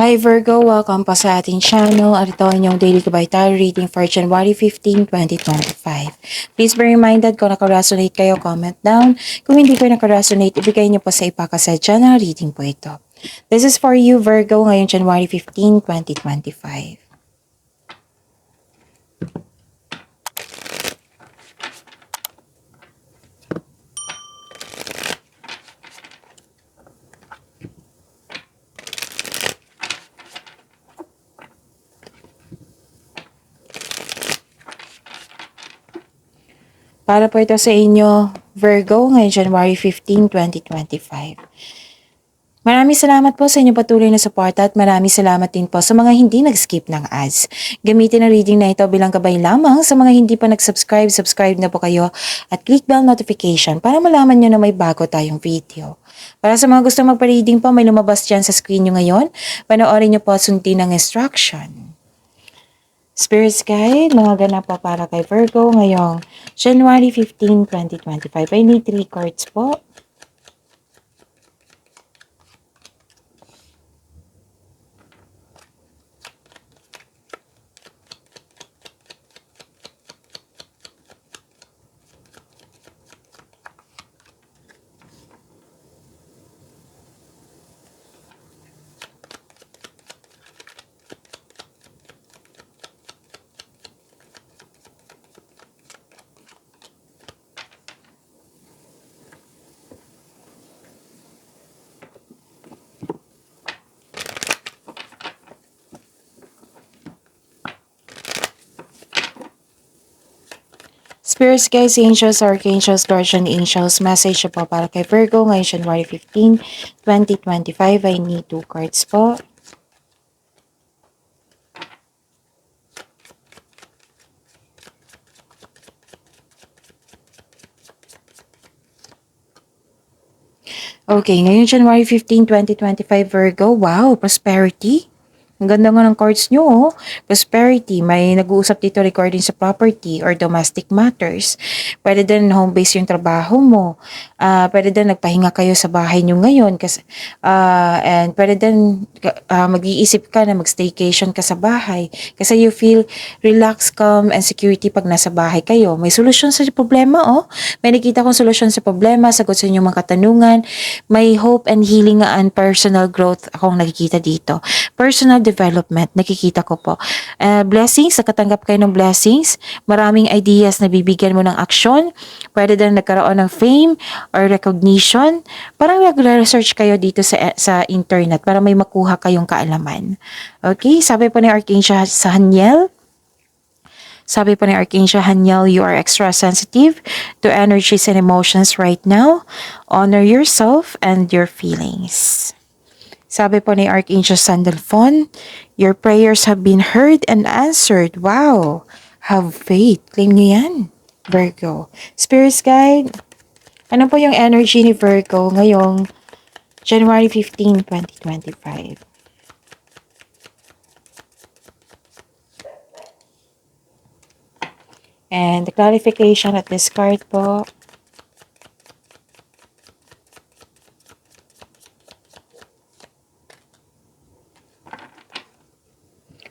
Hi Virgo, welcome pa sa ating channel at ito ang inyong daily kabay reading for January 15, 2025. Please be reminded kung nakaresonate kayo, comment down. Kung hindi kayo nakaresonate, ibigay niyo po sa ipakasadya na reading po ito. This is for you Virgo ngayong January 15, 2025. Para po ito sa inyo, Virgo, ngayong January 15, 2025. Maraming salamat po sa inyong patuloy na suporta at maraming salamat din po sa mga hindi nag-skip ng ads. Gamitin ang reading na ito bilang gabay lamang sa mga hindi pa nag-subscribe, subscribe na po kayo at click bell notification para malaman nyo na may bago tayong video. Para sa mga gusto magpa-reading po, may lumabas dyan sa screen nyo ngayon. Panoorin nyo po at sundin ang instruction. Spirit's Guide, mga ganap po para kay Virgo ngayong January 15, 2025. I need 3 cards po. Spirits, guys, angels, archangels, guardian angels, message po para kay Virgo ngayong January 15, 2025. I need 2 cards po. Okay, ngayon January 15, 2025, Virgo. Wow, prosperity. Ang ganda nga ng cards nyo, oh. Prosperity, may nag-uusap dito regarding sa property or domestic matters. Pwede din home-based yung trabaho mo. Pwede din nagpahinga kayo sa bahay nyo ngayon. Kasi, and pwede din mag-iisip ka na mag-staycation ka sa bahay. Kasi you feel relaxed, calm, and security pag nasa bahay kayo. May solusyon sa problema, oh. May nakita kong solusyon sa problema, sagot sa inyong mga katanungan. May hope and healing and personal growth akong nakikita dito. Personal development, nakikita ko po. Blessings, nakatanggap kayo ng blessings. Maraming ideas na bibigyan mo ng aksyon. Pwede din nagkaroon ng fame or recognition. Parang nag-research kayo dito sa internet para may makuha kayong kaalaman. Okay, sabi po ni Archangel Haniel, you are extra sensitive to energies and emotions right now. Honor yourself and your feelings. Sabi po ni Archangel Sandalphon, your prayers have been heard and answered. Wow! Have faith. Claim niyo yan, Virgo. Spirit's Guide, ano po yung energy ni Virgo ngayong January 15, 2025? And the clarification at this card po.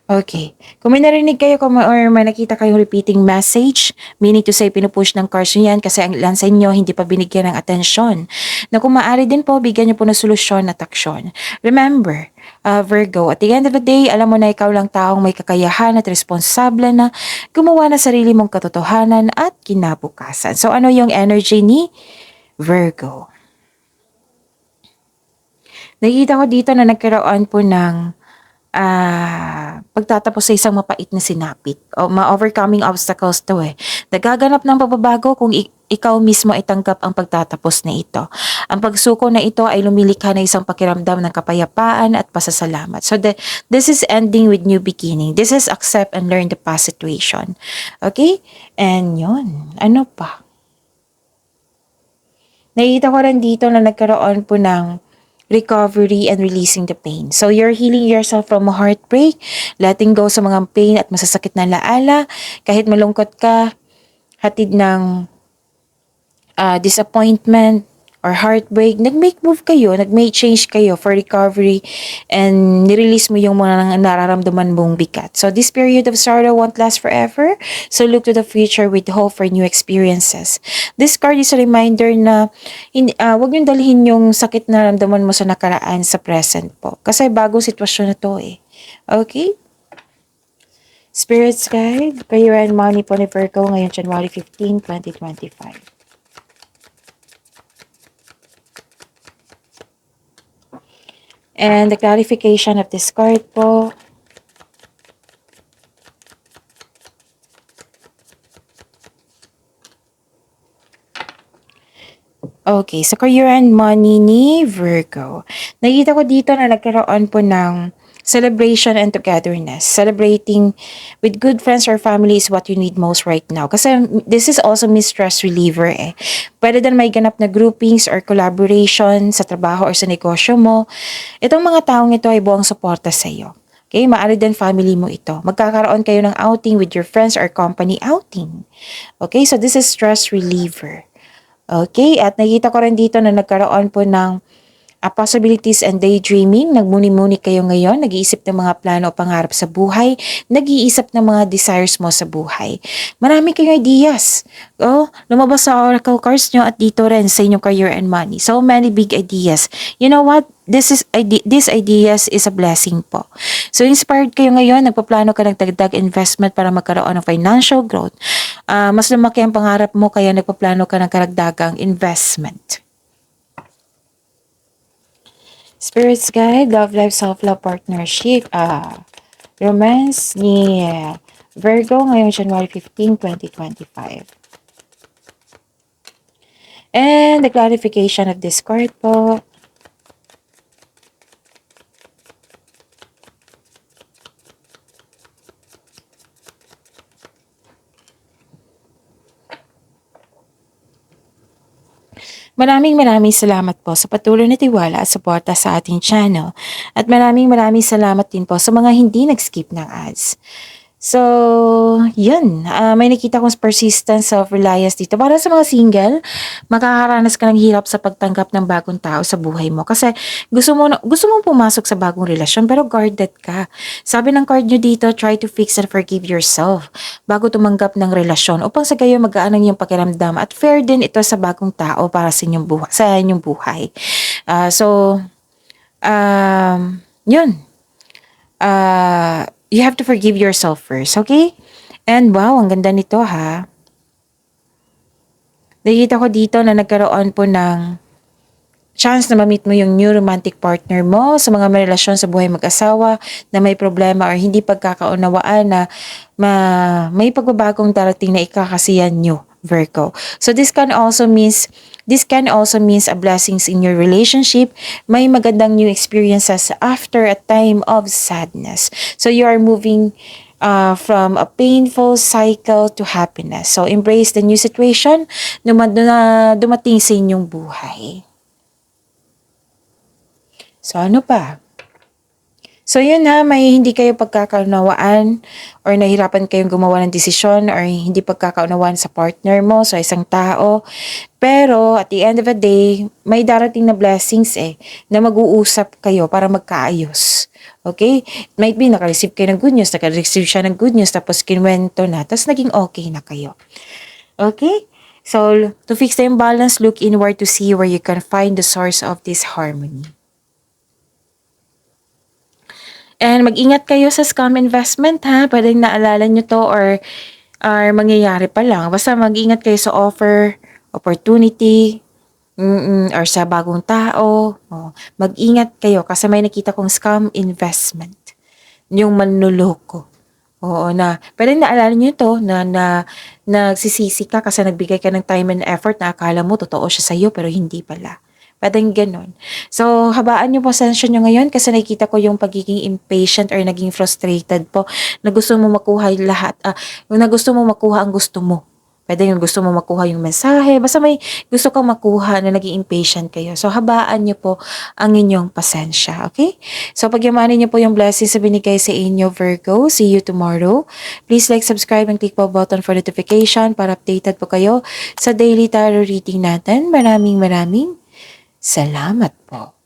Okay. Kung may narinig kayo or may nakita kayong repeating message, meaning to say pinupush ng cards nyo yan kasi ang ilan sa inyo hindi pa binigyan ng atensyon. Na kung maaari din po, bigyan nyo po ng solusyon at aksyon. Remember, Virgo, at the end of the day, alam mo na ikaw lang taong may kakayahan at responsable na gumawa na sarili mong katotohanan at kinabukasan. So ano yung energy ni Virgo? Nakikita ko dito na nagkaroon po ng pagtatapos sa isang mapait na sinapit o ma-overcoming obstacles to eh. Nagaganap ng pagbabago kung ikaw mismo ay tanggap ang pagtatapos na ito. Ang pagsuko na ito ay lumilikha na isang pakiramdam ng kapayapaan at pasasalamat. So this is ending with new beginning. This is accept and learn the past situation. Okay? And yun. Ano pa? Nakikita ko rin dito na nagkaroon po ng recovery and releasing the pain. So you're healing yourself from a heartbreak, letting go sa mga pain at masasakit na laala. Kahit malungkot ka, hatid ng disappointment, or heartbreak, nag-make move kayo, nag-make change kayo for recovery and nirelease mo yung mga nararamdaman mong bigat. So this period of sorrow won't last forever. So look to the future with hope for new experiences. This card is a reminder na wag yung dalhin yung sakit na naramdaman mo sa nakaraan sa present po. Kasi bagong sitwasyon na to eh. Okay? Spirits Guide, Career and Money po ni Virgo ngayon January 15, 2025. And the clarification of this card po. Okay, sa career and money ni Virgo. Nakita ko dito na nagkaroon po ng celebration and togetherness. Celebrating with good friends or family is what you need most right now. Kasi this is also stress reliever eh. Pwede din may ganap na groupings or collaboration sa trabaho or sa negosyo mo. Itong mga taong ito ay buong suporta sa iyo. Okay, maaari din family mo ito. Magkakaroon kayo ng outing with your friends or company outing. Okay, so this is stress reliever. Okay, at nakita ko rin dito na nagkaroon po ng possibilities and daydreaming. Nagmuni-muni kayo ngayon, nag-iisip ng mga plano o pangarap sa buhay, nag-iisip ng mga desires mo sa buhay. Marami kayong ideas. Lumabas sa oracle cards nyo at dito rin sa inyong career and money. So many big ideas. You know what? These ideas is a blessing po. So inspired kayo ngayon, nagpaplano ka ng dagdag investment para magkaroon ng financial growth. Mas lumaki ang pangarap mo kaya nagpaplano ka ng karagdagang investment. Spirits Guide, Love Life, Self-Love, Partnership, Romance ni Virgo ngayong January 15, 2025. And the clarification of this card po. Maraming salamat po sa patuloy na tiwala at suporta sa ating channel. At maraming salamat din po sa mga hindi nag-skip ng ads. So, yun. May nakita kong persistence, self-reliance dito. Para sa mga single, makakaranas ka ng hirap sa pagtanggap ng bagong tao sa buhay mo. Kasi gusto mong pumasok sa bagong relasyon pero guarded ka. Sabi ng card nyo dito, try to fix and forgive yourself bago tumanggap ng relasyon upang sa gayon magaan ang iyong pakiramdam at fair din ito sa bagong tao para sa inyong buhay. Yun. You have to forgive yourself first, okay? And wow, ang ganda nito ha. Nakita ko dito na nagkaroon po ng chance na ma-meet mo yung new romantic partner mo sa mga may relasyon sa buhay mag-asawa na may problema or hindi pagkakaunawaan na may pagbabagong darating na ikakasiyan nyo, Virgo. So this can also means a blessings in your relationship. May magandang new experiences after a time of sadness. So you are moving from a painful cycle to happiness. So embrace the new situation na dumating sa inyong buhay. So ano pa? So yun na, may hindi kayo pagkakaunawaan or nahirapan kayong gumawa ng desisyon or hindi pagkakaunawaan sa partner mo, sa isang tao. Pero at the end of the day, may darating na blessings na mag-uusap kayo para magkaayos. Okay? It might be naka-receive kayo ng good news, naka-receive siya ng good news, tapos kinwento na, tapos naging okay na kayo. Okay? So, to fix the imbalance, look inward to see where you can find the source of this harmony. And mag-ingat kayo sa scam investment ha. Pwedeng naalala nyo to or mangyayari pa lang. Basta mag-ingat kayo sa offer, opportunity, or sa bagong tao. Mag-ingat kayo kasi may nakita kong scam investment. Yung manluloko. Pwedeng naalala nyo to na nagsisisi ka kasi nagbigay ka ng time and effort na akala mo totoo siya sa'yo pero hindi pala. Pwedeng ganun. So, habaan yung pasensya nyo ngayon kasi nakikita ko yung pagiging impatient or naging frustrated po na gusto mo makuha lahat, na gusto mo makuha ang gusto mo. Pwede yung gusto mo makuha yung mensahe. Basta may gusto kang makuha na naging impatient kayo. So, habaan nyo po ang inyong pasensya. Okay? So, pagyamanin nyo po yung blessings na binigay sa inyo, Virgo. See you tomorrow. Please like, subscribe, and click po button for notification para updated po kayo sa daily tarot reading natin. Maraming Salamat po.